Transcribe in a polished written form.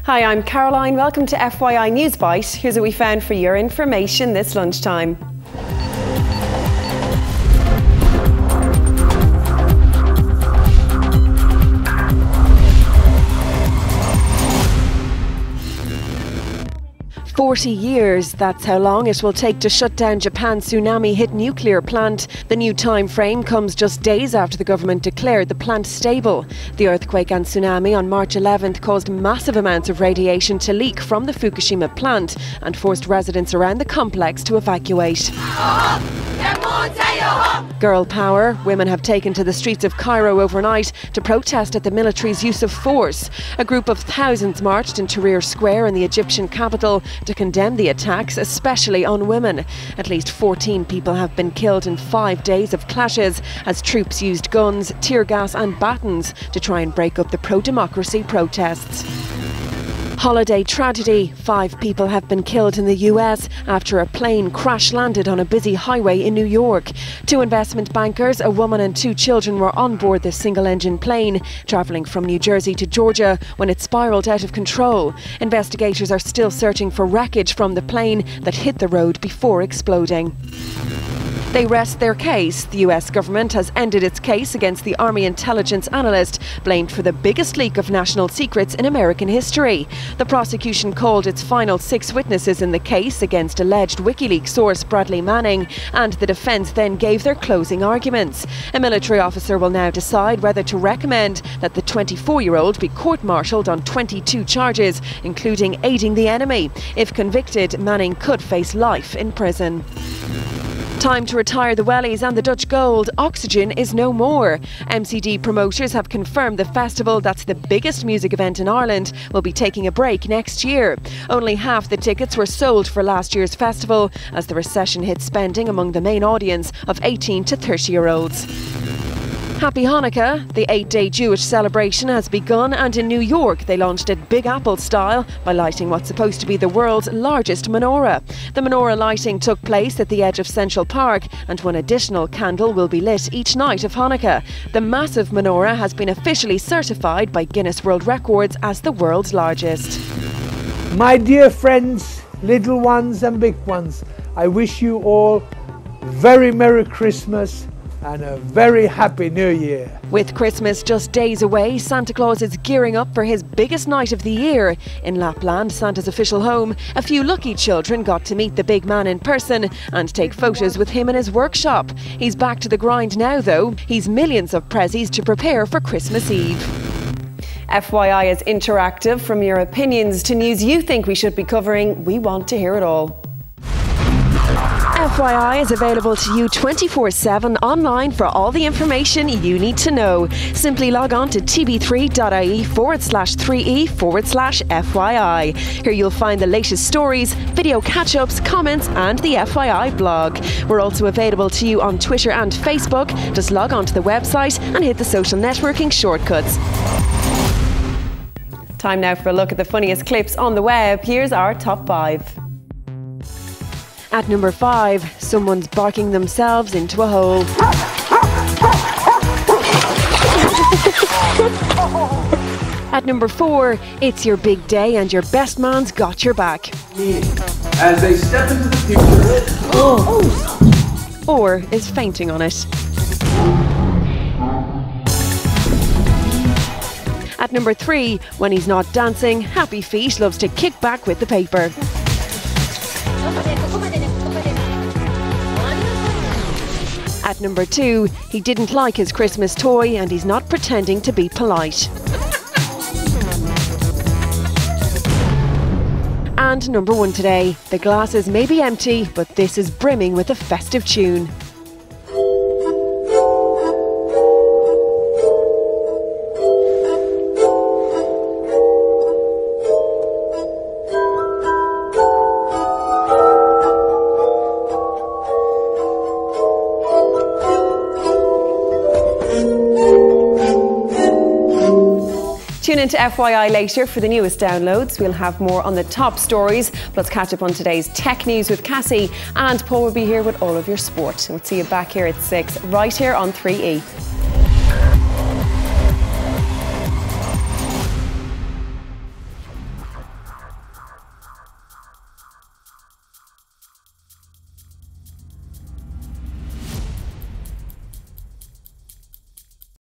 Hi, I'm Caroline. Welcome to FYI Newsbyte. Here's what we found for your information this lunchtime. "40 years, that's how long it will take to shut down Japan's tsunami-hit nuclear plant. The new time frame comes just days after the government declared the plant stable. The earthquake and tsunami on March 11th caused massive amounts of radiation to leak from the Fukushima plant and forced residents around the complex to evacuate. Girl power. Women have taken to the streets of Cairo overnight to protest at the military's use of force. A group of thousands marched in Tahrir Square in the Egyptian capital to condemn the attacks, especially on women. At least 14 people have been killed in 5 days of clashes as troops used guns, tear gas and batons to try and break up the pro-democracy protests. Holiday tragedy. 5 people have been killed in the US after a plane crash-landed on a busy highway in New York. 2 investment bankers, a woman and 2 children were on board the single-engine plane, travelling from New Jersey to Georgia when it spiralled out of control. Investigators are still searching for wreckage from the plane that hit the road before exploding. They rest their case. The US government has ended its case against the Army intelligence analyst blamed for the biggest leak of national secrets in American history. The prosecution called its final 6 witnesses in the case against alleged WikiLeaks source Bradley Manning, and the defence then gave their closing arguments. A military officer will now decide whether to recommend that the 24-year-old be court-martialed on 22 charges, including aiding the enemy. If convicted, Manning could face life in prison. Time to retire the wellies and the Dutch gold. Oxygen is no more. MCD promoters have confirmed the festival, that's the biggest music event in Ireland, will be taking a break next year. Only half the tickets were sold for last year's festival as the recession hit spending among the main audience of 18 to 30-year-olds. Happy Hanukkah. The 8-day Jewish celebration has begun, and in New York they launched it Big Apple style by lighting what's supposed to be the world's largest menorah. The menorah lighting took place at the edge of Central Park, and 1 additional candle will be lit each night of Hanukkah. The massive menorah has been officially certified by Guinness World Records as the world's largest. My dear friends, little ones and big ones, I wish you all very Merry Christmas and a very happy New Year. With Christmas just days away, Santa Claus is gearing up for his biggest night of the year. In Lapland, Santa's official home, a few lucky children got to meet the big man in person and take photos with him in his workshop. He's back to the grind now though. He's millions of prezzies to prepare for Christmas Eve. FYI is interactive. From your opinions to news you think we should be covering, we want to hear it all. FYI is available to you 24/7 online for all the information you need to know. Simply log on to tv3.ie/3e/FYI. Here you'll find the latest stories, video catch-ups, comments and the FYI blog. We're also available to you on Twitter and Facebook. Just log on to the website and hit the social networking shortcuts. Time now for a look at the funniest clips on the web. Here's our top 5. At number 5, someone's barking themselves into a hole. At number 4, it's your big day and your best man's got your back. As they step into the future. Or is fainting on it. At number 3, when he's not dancing, Happy Feet loves to kick back with the paper. At number 2, he didn't like his Christmas toy and he's not pretending to be polite. And number 1 today, the glasses may be empty, but this is brimming with a festive tune. Tune into FYI later for the newest downloads. We'll have more on the top stories, plus catch up on today's tech news with Cassie, and Paul will be here with all of your sport. We'll see you back here at 6, right here on 3E.